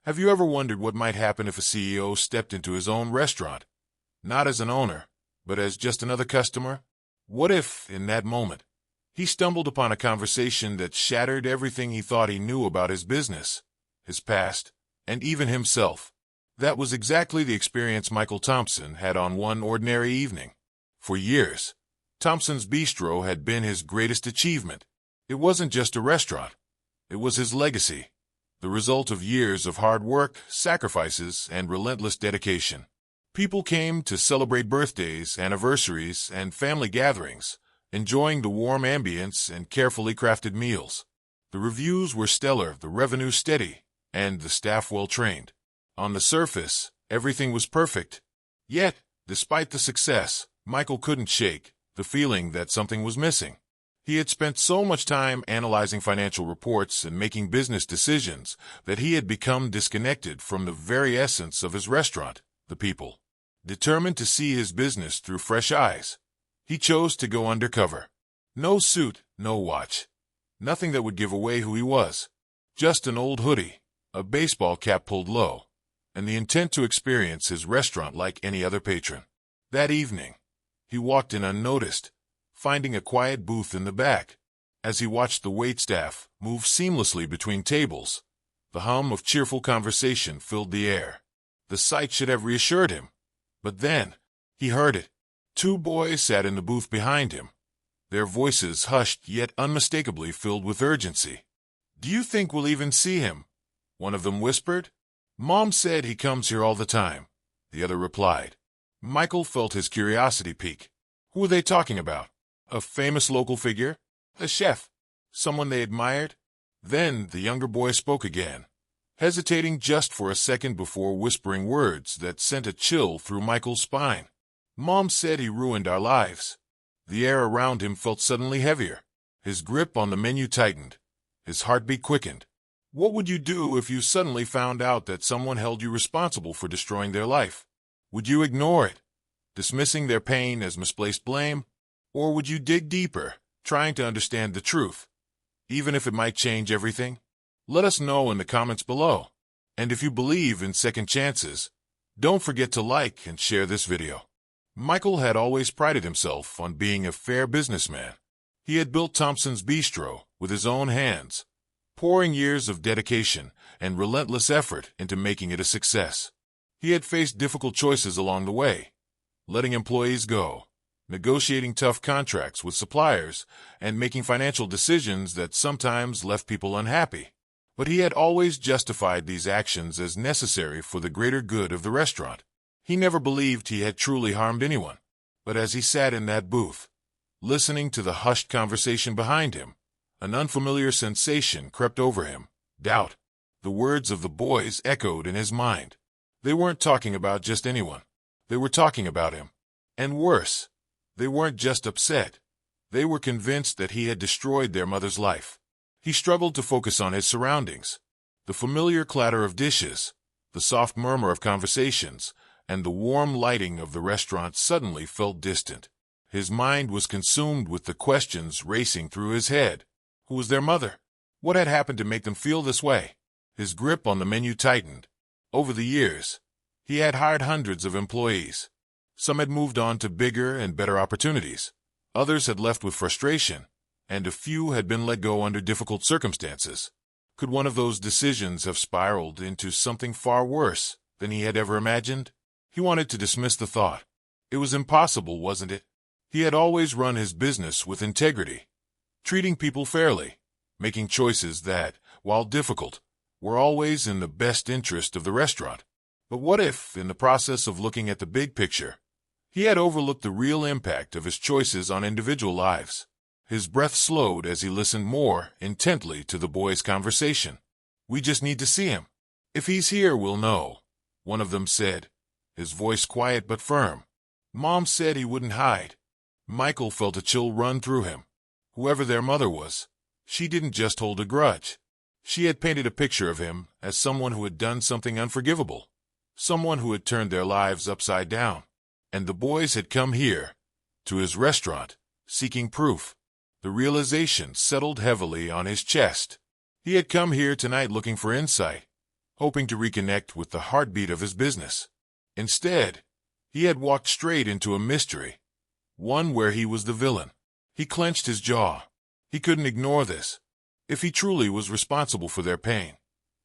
Have you ever wondered what might happen if a CEO stepped into his own restaurant? Not as an owner, but as just another customer? What if, in that moment, he stumbled upon a conversation that shattered everything he thought he knew about his business, his past, and even himself? That was exactly the experience Michael Thompson had on one ordinary evening. For years, Thompson's Bistro had been his greatest achievement. It wasn't just a restaurant. It was his legacy, the result of years of hard work, sacrifices, and relentless dedication. People came to celebrate birthdays, anniversaries, and family gatherings, enjoying the warm ambience and carefully crafted meals. The reviews were stellar, the revenue steady, and the staff well-trained. On the surface, everything was perfect. Yet, despite the success, Michael couldn't shake the feeling that something was missing. He had spent so much time analyzing financial reports and making business decisions that he had become disconnected from the very essence of his restaurant, the people. Determined to see his business through fresh eyes, he chose to go undercover. No suit, no watch. Nothing that would give away who he was. Just an old hoodie, a baseball cap pulled low, and the intent to experience his restaurant like any other patron. That evening, he walked in unnoticed, finding a quiet booth in the back. As he watched the waitstaff move seamlessly between tables, the hum of cheerful conversation filled the air. The sight should have reassured him, but then he heard it. Two boys sat in the booth behind him, their voices hushed yet unmistakably filled with urgency. "Do you think we'll even see him?" one of them whispered. "Mom said he comes here all the time," the other replied. Michael felt his curiosity peak. Who were they talking about? A famous local figure? A chef? Someone they admired? Then the younger boy spoke again, hesitating just for a second before whispering words that sent a chill through Michael's spine. "Mom said he ruined our lives." The air around him felt suddenly heavier. His grip on the menu tightened. His heartbeat quickened. What would you do if you suddenly found out that someone held you responsible for destroying their life? Would you ignore it, dismissing their pain as misplaced blame? Or would you dig deeper, trying to understand the truth, even if it might change everything? Let us know in the comments below. And if you believe in second chances, don't forget to like and share this video. Michael had always prided himself on being a fair businessman. He had built Thompson's Bistro with his own hands, pouring years of dedication and relentless effort into making it a success. He had faced difficult choices along the way, letting employees go, negotiating tough contracts with suppliers, and making financial decisions that sometimes left people unhappy. But he had always justified these actions as necessary for the greater good of the restaurant. He never believed he had truly harmed anyone. But as he sat in that booth, listening to the hushed conversation behind him, an unfamiliar sensation crept over him. Doubt. The words of the boys echoed in his mind. They weren't talking about just anyone. They were talking about him. And worse, they weren't just upset. They were convinced that he had destroyed their mother's life. He struggled to focus on his surroundings. The familiar clatter of dishes, the soft murmur of conversations, and the warm lighting of the restaurant suddenly felt distant. His mind was consumed with the questions racing through his head. Who was their mother? What had happened to make them feel this way? His grip on the menu tightened. Over the years, he had hired hundreds of employees. Some had moved on to bigger and better opportunities. Others had left with frustration, and a few had been let go under difficult circumstances. Could one of those decisions have spiraled into something far worse than he had ever imagined? He wanted to dismiss the thought. It was impossible, wasn't it? He had always run his business with integrity, treating people fairly, making choices that, while difficult, were always in the best interest of the restaurant. But what if, in the process of looking at the big picture, he had overlooked the real impact of his choices on individual lives? His breath slowed as he listened more intently to the boys' conversation. "We just need to see him. If he's here, we'll know," one of them said, his voice quiet but firm. "Mom said he wouldn't hide." Michael felt a chill run through him. Whoever their mother was, she didn't just hold a grudge. She had painted a picture of him as someone who had done something unforgivable, someone who had turned their lives upside down. And the boys had come here, to his restaurant, seeking proof. The realization settled heavily on his chest. He had come here tonight looking for insight, hoping to reconnect with the heartbeat of his business. Instead, he had walked straight into a mystery, one where he was the villain. He clenched his jaw. He couldn't ignore this. If he truly was responsible for their pain,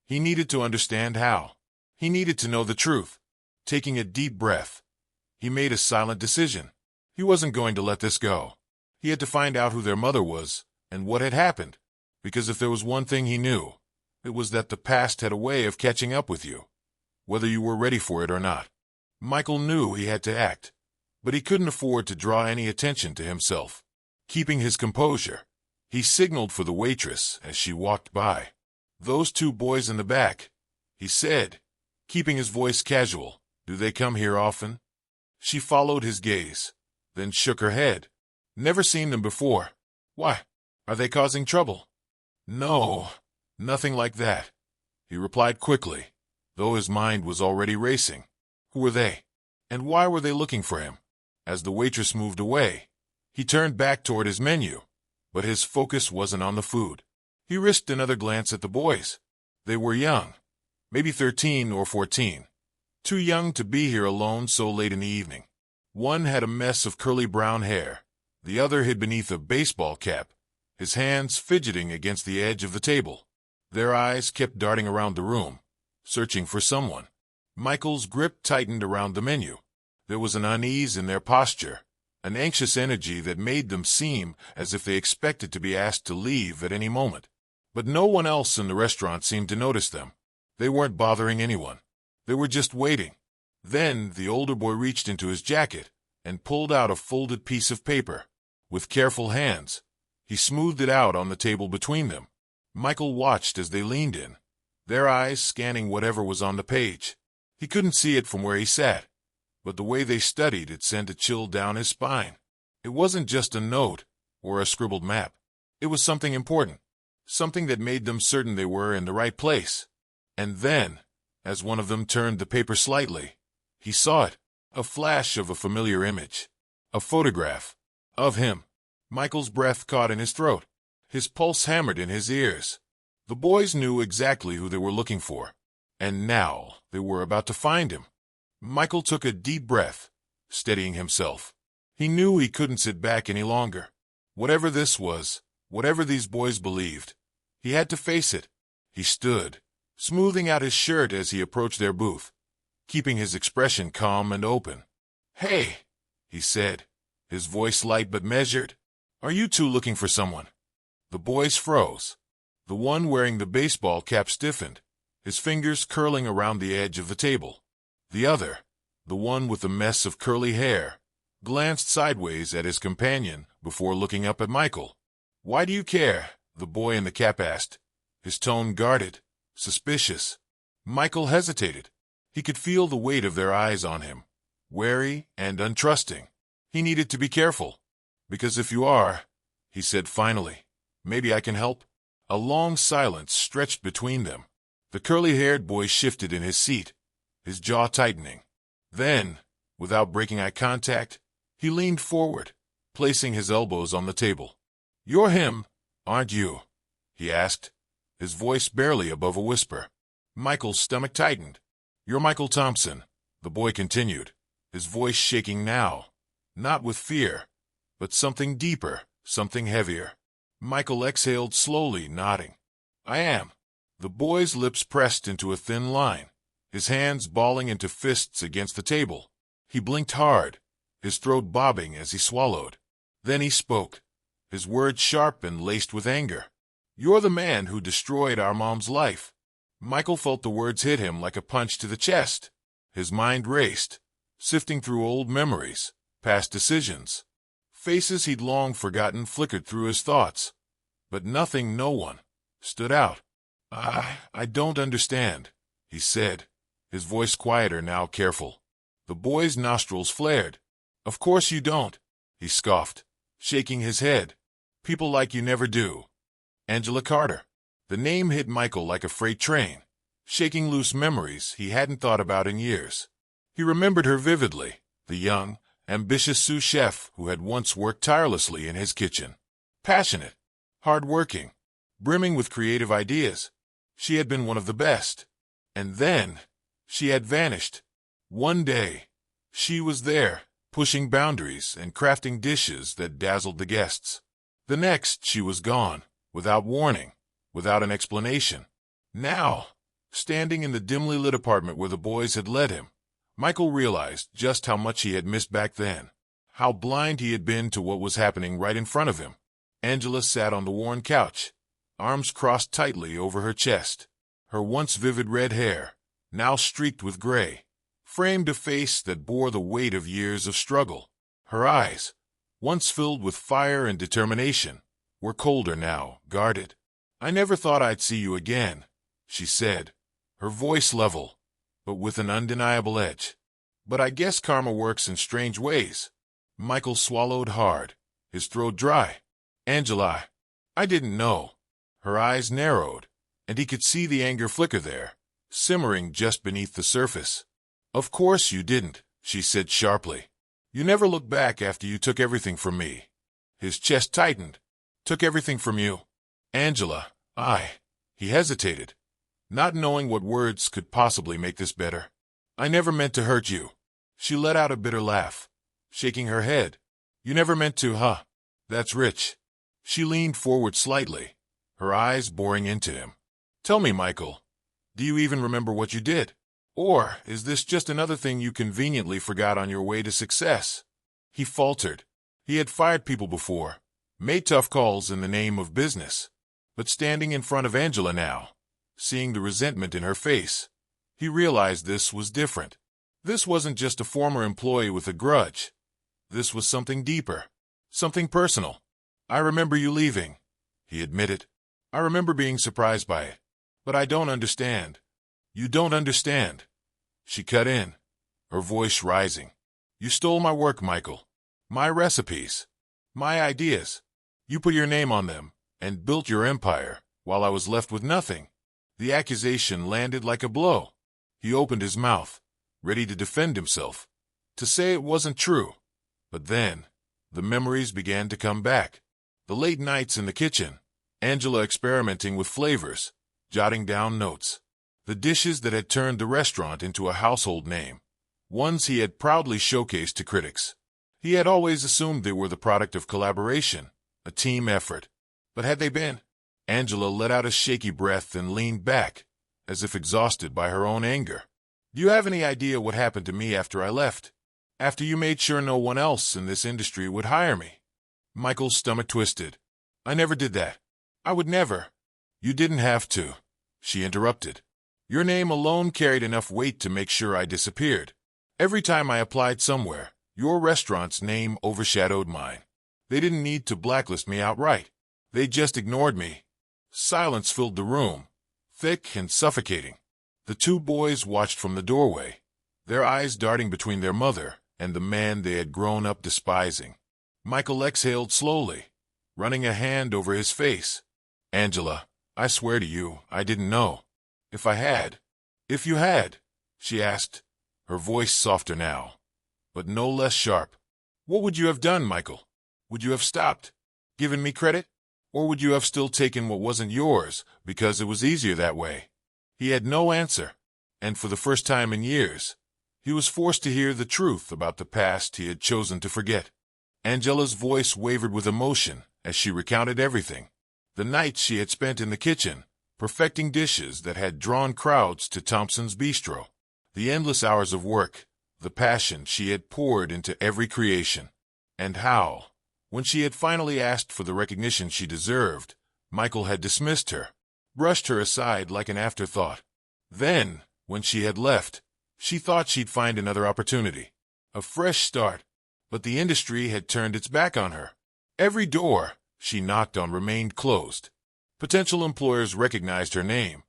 he needed to understand how. He needed to know the truth. Taking a deep breath, he made a silent decision. He wasn't going to let this go. He had to find out who their mother was and what had happened, because if there was one thing he knew, it was that the past had a way of catching up with you, whether you were ready for it or not. Michael knew he had to act, but he couldn't afford to draw any attention to himself. Keeping his composure, he signaled for the waitress as she walked by. "Those two boys in the back," he said, keeping his voice casual. "Do they come here often?" She followed his gaze, then shook her head. "Never seen them before." "Why? Are they causing trouble?" "No, nothing like that," he replied quickly, though his mind was already racing. Who were they? And why were they looking for him? As the waitress moved away, he turned back toward his menu, but his focus wasn't on the food. He risked another glance at the boys. They were young, maybe 13 or 14. Too young to be here alone so late in the evening. One had a mess of curly brown hair. The other hid beneath a baseball cap, his hands fidgeting against the edge of the table. Their eyes kept darting around the room, searching for someone. Michael's grip tightened around the menu. There was an unease in their posture, an anxious energy that made them seem as if they expected to be asked to leave at any moment. But no one else in the restaurant seemed to notice them. They weren't bothering anyone. They were just waiting. Then the older boy reached into his jacket and pulled out a folded piece of paper. With careful hands, he smoothed it out on the table between them. Michael watched as they leaned in, their eyes scanning whatever was on the page. He couldn't see it from where he sat, but the way they studied it sent a chill down his spine. It wasn't just a note or a scribbled map. It was something important, something that made them certain they were in the right place. And then, as one of them turned the paper slightly, he saw it, a flash of a familiar image, a photograph of him. Michael's breath caught in his throat. His pulse hammered in his ears. The boys knew exactly who they were looking for, and now they were about to find him. Michael took a deep breath, steadying himself. He knew he couldn't sit back any longer. Whatever this was, whatever these boys believed, he had to face it. He stood, smoothing out his shirt as he approached their booth, keeping his expression calm and open. "Hey," he said, his voice light but measured. "Are you two looking for someone?" The boys froze. The one wearing the baseball cap stiffened, his fingers curling around the edge of the table. The other, the one with the mess of curly hair, glanced sideways at his companion before looking up at Michael. "Why do you care?" the boy in the cap asked, his tone guarded, suspicious. Michael hesitated. He could feel the weight of their eyes on him, wary and untrusting. He needed to be careful. "Because if you are," he said finally, "maybe I can help." A long silence stretched between them. The curly-haired boy shifted in his seat, his jaw tightening. Then, without breaking eye contact, he leaned forward, placing his elbows on the table. "You're him, aren't you?" he asked, his voice barely above a whisper. Michael's stomach tightened. "You're Michael Thompson," the boy continued, his voice shaking now, not with fear, but something deeper, something heavier. Michael exhaled slowly, nodding. "I am." The boy's lips pressed into a thin line, his hands balling into fists against the table. He blinked hard, his throat bobbing as he swallowed. Then he spoke, his words sharp and laced with anger. "You're the man who destroyed our mom's life." Michael felt the words hit him like a punch to the chest. His mind raced, sifting through old memories, past decisions. Faces he'd long forgotten flickered through his thoughts, but nothing, no one, stood out. I don't understand," he said, his voice quieter now, careful. The boy's nostrils flared. "Of course you don't," he scoffed, shaking his head. "People like you never do." Angela Carter. The name hit Michael like a freight train, shaking loose memories he hadn't thought about in years. He remembered her vividly, the young, ambitious sous chef who had once worked tirelessly in his kitchen. Passionate, hard-working, brimming with creative ideas. She had been one of the best. And then, she had vanished. One day, she was there, pushing boundaries and crafting dishes that dazzled the guests. The next, she was gone, without warning, without an explanation. Now, standing in the dimly lit apartment where the boys had led him, Michael realized just how much he had missed back then, how blind he had been to what was happening right in front of him. Angela sat on the worn couch, arms crossed tightly over her chest. Her once vivid red hair, now streaked with gray, framed a face that bore the weight of years of struggle. Her eyes, once filled with fire and determination, were colder now, guarded. "I never thought I'd see you again," she said, her voice level, but with an undeniable edge. "But I guess karma works in strange ways." Michael swallowed hard, his throat dry. "Angela, I didn't know." Her eyes narrowed, and he could see the anger flicker there, simmering just beneath the surface. "Of course you didn't," she said sharply. "You never looked back after you took everything from me." His chest tightened. "Took everything from you?" "Angela, He hesitated, not knowing what words could possibly make this better. "I never meant to hurt you." She let out a bitter laugh, shaking her head. "You never meant to, huh? That's rich." She leaned forward slightly, her eyes boring into him. "Tell me, Michael, do you even remember what you did? Or is this just another thing you conveniently forgot on your way to success?" He faltered. He had fired people before, made tough calls in the name of business. But standing in front of Angela now, seeing the resentment in her face, he realized this was different. This wasn't just a former employee with a grudge. This was something deeper, something personal. "I remember you leaving," he admitted. "I remember being surprised by it. But I don't understand." "You don't understand," she cut in, her voice rising. "You stole my work, Michael. My recipes. My ideas. You put your name on them and built your empire while I was left with nothing." The accusation landed like a blow. He opened his mouth, ready to defend himself, to say it wasn't true. But then, the memories began to come back. The late nights in the kitchen, Angela experimenting with flavors, jotting down notes. The dishes that had turned the restaurant into a household name, ones he had proudly showcased to critics. He had always assumed they were the product of collaboration, a team effort. But had they been? Angela let out a shaky breath and leaned back, as if exhausted by her own anger. "Do you have any idea what happened to me after I left? After you made sure no one else in this industry would hire me?" Michael's stomach twisted. "I never did that. I would never." "You didn't have to," she interrupted. "Your name alone carried enough weight to make sure I disappeared. Every time I applied somewhere, your restaurant's name overshadowed mine. They didn't need to blacklist me outright. They just ignored me." Silence filled the room, thick and suffocating. The two boys watched from the doorway, their eyes darting between their mother and the man they had grown up despising. Michael exhaled slowly, running a hand over his face. "Angela, I swear to you, I didn't know. If you had, she asked, her voice softer now, but no less sharp. "What would you have done, Michael? Would you have stopped, given me credit? Or would you have still taken what wasn't yours because it was easier that way?" He had no answer, and for the first time in years, he was forced to hear the truth about the past he had chosen to forget. Angela's voice wavered with emotion as she recounted everything. The nights she had spent in the kitchen, perfecting dishes that had drawn crowds to Thompson's Bistro. The endless hours of work, the passion she had poured into every creation. And how, when she had finally asked for the recognition she deserved, Michael had dismissed her, brushed her aside like an afterthought. Then, when she had left, she thought she'd find another opportunity, a fresh start. But the industry had turned its back on her. Every door she knocked on remained closed. Potential employers recognized her name,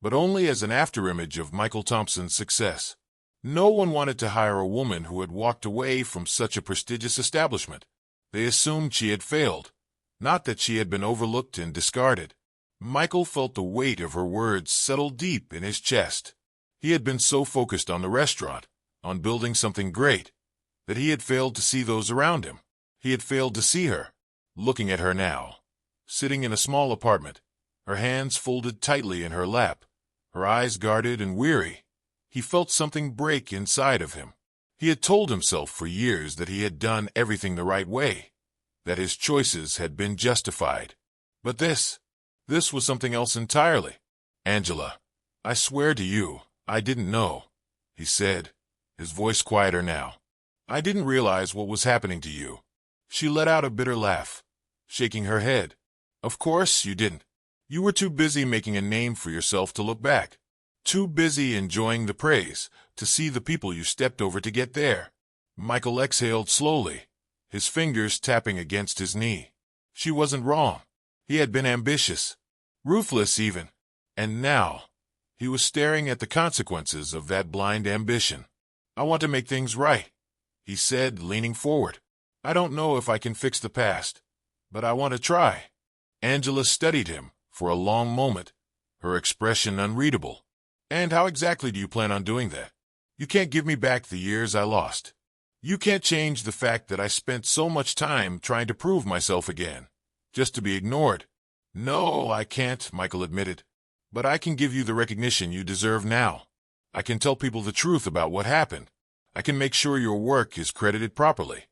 but only as an afterimage of Michael Thompson's success. No one wanted to hire a woman who had walked away from such a prestigious establishment. They assumed she had failed, not that she had been overlooked and discarded. Michael felt the weight of her words settle deep in his chest. He had been so focused on the restaurant, on building something great, that he had failed to see those around him. He had failed to see her, looking at her now, sitting in a small apartment, her hands folded tightly in her lap, her eyes guarded and weary. He felt something break inside of him. He had told himself for years that he had done everything the right way, that his choices had been justified. But this was something else entirely. "Angela, I swear to you, I didn't know," he said, his voice quieter now. "I didn't realize what was happening to you." She let out a bitter laugh, shaking her head. "Of course you didn't. You were too busy making a name for yourself to look back. Too busy enjoying the praise, to see the people you stepped over to get there." Michael exhaled slowly, his fingers tapping against his knee. She wasn't wrong. He had been ambitious, ruthless even. And now, he was staring at the consequences of that blind ambition. "I want to make things right," he said, leaning forward. "I don't know if I can fix the past, but I want to try." Angela studied him for a long moment, her expression unreadable. "And how exactly do you plan on doing that? You can't give me back the years I lost. You can't change the fact that I spent so much time trying to prove myself again, just to be ignored." "No, I can't," Michael admitted. "But I can give you the recognition you deserve now. I can tell people the truth about what happened. I can make sure your work is credited properly.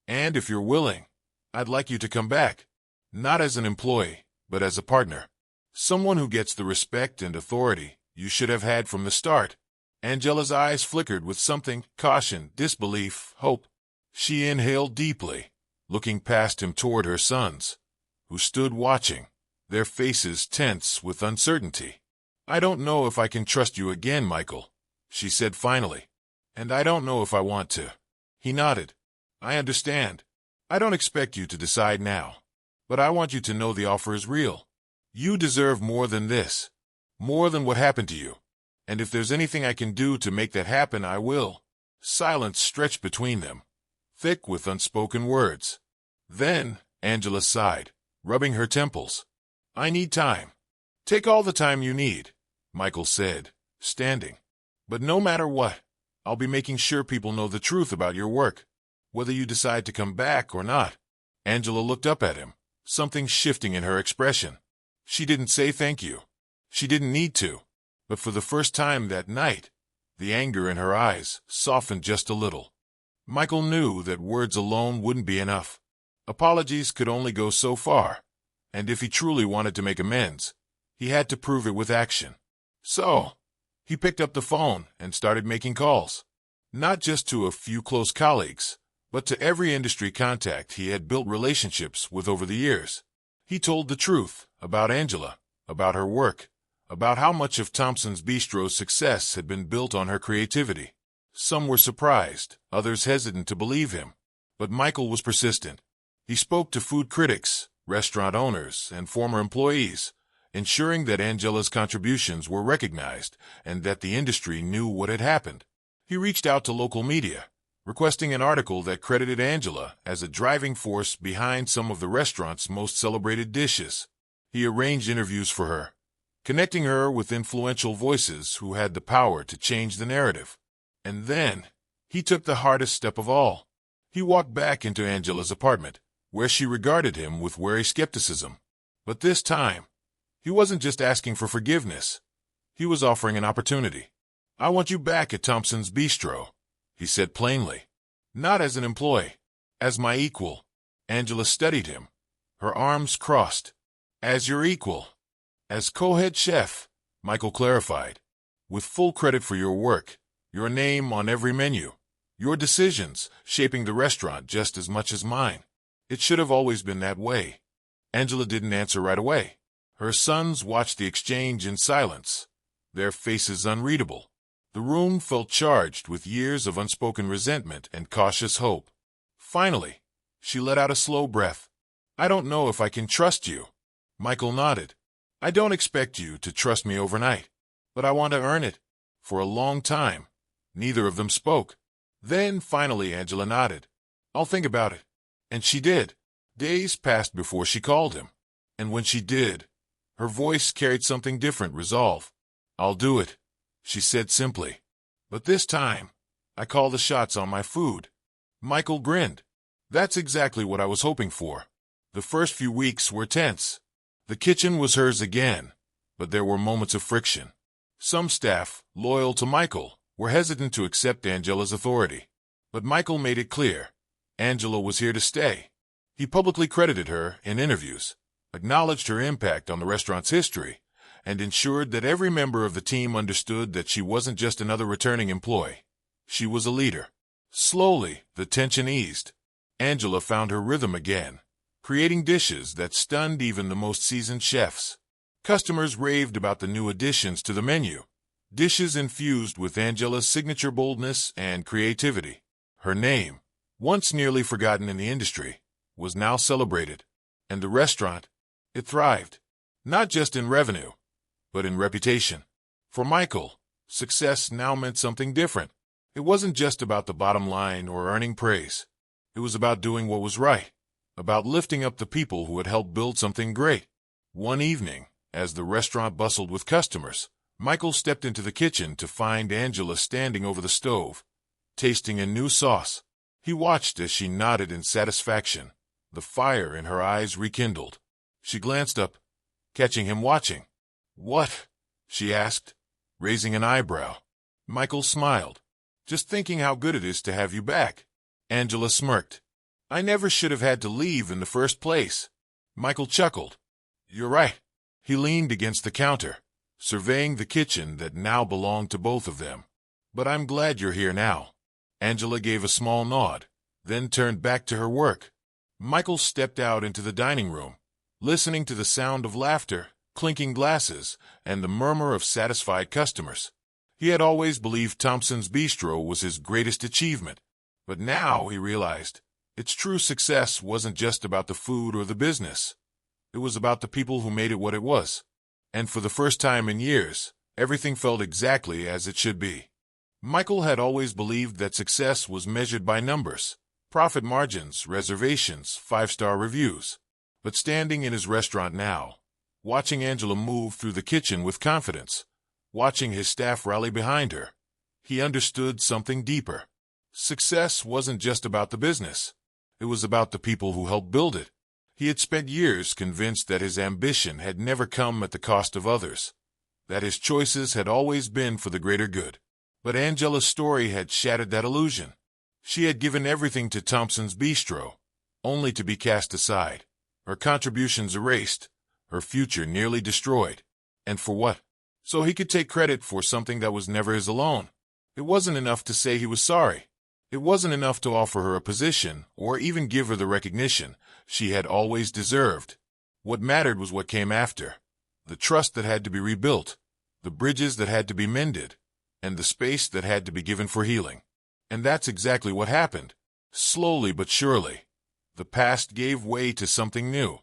And if you're willing, I'd like you to come back. Not as an employee, but as a partner. Someone who gets the respect and authority you should have had from the start." Angela's eyes flickered with something: caution, disbelief, hope. She inhaled deeply, looking past him toward her sons, who stood watching, their faces tense with uncertainty. "I don't know if I can trust you again, Michael," she said finally. "And I don't know if I want to." He nodded. "I understand. I don't expect you to decide now. But I want you to know the offer is real. You deserve more than this. More than what happened to you. And if there's anything I can do to make that happen, I will." Silence stretched between them, thick with unspoken words. Then Angela sighed, rubbing her temples. "I need time." "Take all the time you need," Michael said, standing. "But no matter what, I'll be making sure people know the truth about your work, whether you decide to come back or not." Angela looked up at him, something shifting in her expression. She didn't say thank you. She didn't need to. But for the first time that night, the anger in her eyes softened just a little. Michael knew that words alone wouldn't be enough. Apologies could only go so far, and if he truly wanted to make amends, he had to prove it with action. So, he picked up the phone and started making calls. Not just to a few close colleagues, but to every industry contact he had built relationships with over the years. He told the truth about Angela, about her work, about how much of Thompson's Bistro's success had been built on her creativity. Some were surprised, others hesitant to believe him. But Michael was persistent. He spoke to food critics, restaurant owners, and former employees, ensuring that Angela's contributions were recognized and that the industry knew what had happened. He reached out to local media, requesting an article that credited Angela as a driving force behind some of the restaurant's most celebrated dishes. He arranged interviews for her, connecting her with influential voices who had the power to change the narrative. And then, he took the hardest step of all. He walked back into Angela's apartment, where she regarded him with wary skepticism. But this time, he wasn't just asking for forgiveness. He was offering an opportunity. "I want you back at Thompson's Bistro," he said plainly. "Not as an employee, as my equal." Angela studied him, her arms crossed. "As your equal. As co-head chef," Michael clarified, "with full credit for your work, your name on every menu, your decisions shaping the restaurant just as much as mine. It should have always been that way." Angela didn't answer right away. Her sons watched the exchange in silence, their faces unreadable. The room felt charged with years of unspoken resentment and cautious hope. Finally, she let out a slow breath. "I don't know if I can trust you." Michael nodded. "I don't expect you to trust me overnight, but I want to earn it." For a long time, neither of them spoke. Then, finally, Angela nodded. "I'll think about it." And she did. Days passed before she called him. And when she did, her voice carried something different: resolve. "I'll do it," she said simply. "But this time, I call the shots on my food." Michael grinned. "That's exactly what I was hoping for." The first few weeks were tense. The kitchen was hers again, but there were moments of friction. Some staff, loyal to Michael, were hesitant to accept Angela's authority. But Michael made it clear. Angela was here to stay. He publicly credited her in interviews, acknowledged her impact on the restaurant's history, and ensured that every member of the team understood that she wasn't just another returning employee. She was a leader. Slowly, the tension eased. Angela found her rhythm again, creating dishes that stunned even the most seasoned chefs. Customers raved about the new additions to the menu, dishes infused with Angela's signature boldness and creativity. Her name, once nearly forgotten in the industry, was now celebrated, and the restaurant, it thrived, not just in revenue, but in reputation. For Michael, success now meant something different. It wasn't just about the bottom line or earning praise. It was about doing what was right, about lifting up the people who had helped build something great. One evening, as the restaurant bustled with customers, Michael stepped into the kitchen to find Angela standing over the stove, tasting a new sauce. He watched as she nodded in satisfaction, the fire in her eyes rekindled. She glanced up, catching him watching. "What?" she asked, raising an eyebrow. Michael smiled. "Just thinking how good it is to have you back." Angela smirked. "I never should have had to leave in the first place." Michael chuckled. "You're right." He leaned against the counter, surveying the kitchen that now belonged to both of them. "But I'm glad you're here now." Angela gave a small nod, then turned back to her work. Michael stepped out into the dining room, listening to the sound of laughter, clinking glasses, and the murmur of satisfied customers. He had always believed Thompson's Bistro was his greatest achievement, but now he realized its true success wasn't just about the food or the business. It was about the people who made it what it was. And for the first time in years, everything felt exactly as it should be. Michael had always believed that success was measured by numbers, profit margins, reservations, 5-star reviews. But standing in his restaurant now, watching Angela move through the kitchen with confidence, watching his staff rally behind her, he understood something deeper. Success wasn't just about the business. It was about the people who helped build it. He had spent years convinced that his ambition had never come at the cost of others, that his choices had always been for the greater good. But Angela's story had shattered that illusion. She had given everything to Thompson's Bistro, only to be cast aside, her contributions erased, her future nearly destroyed. And for what? So he could take credit for something that was never his alone. It wasn't enough to say he was sorry. It wasn't enough to offer her a position or even give her the recognition she had always deserved. What mattered was what came after, the trust that had to be rebuilt, the bridges that had to be mended, and the space that had to be given for healing. And that's exactly what happened. Slowly but surely, the past gave way to something new.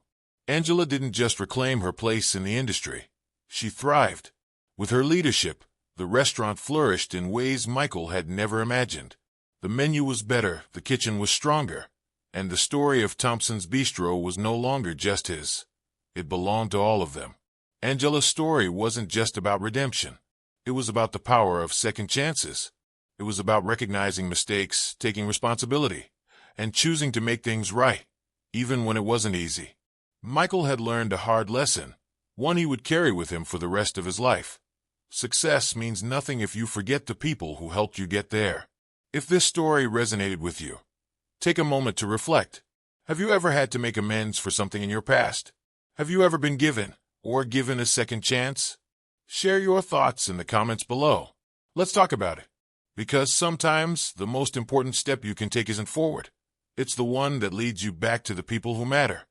Angela didn't just reclaim her place in the industry. She thrived. With her leadership, the restaurant flourished in ways Michael had never imagined. The menu was better, the kitchen was stronger, and the story of Thompson's Bistro was no longer just his. It belonged to all of them. Angela's story wasn't just about redemption. It was about the power of second chances. It was about recognizing mistakes, taking responsibility, and choosing to make things right, even when it wasn't easy. Michael had learned a hard lesson, one he would carry with him for the rest of his life. Success means nothing if you forget the people who helped you get there. If this story resonated with you, take a moment to reflect. Have you ever had to make amends for something in your past? Have you ever been given a second chance? Share your thoughts in the comments below. Let's talk about it. Because sometimes the most important step you can take isn't forward. It's the one that leads you back to the people who matter.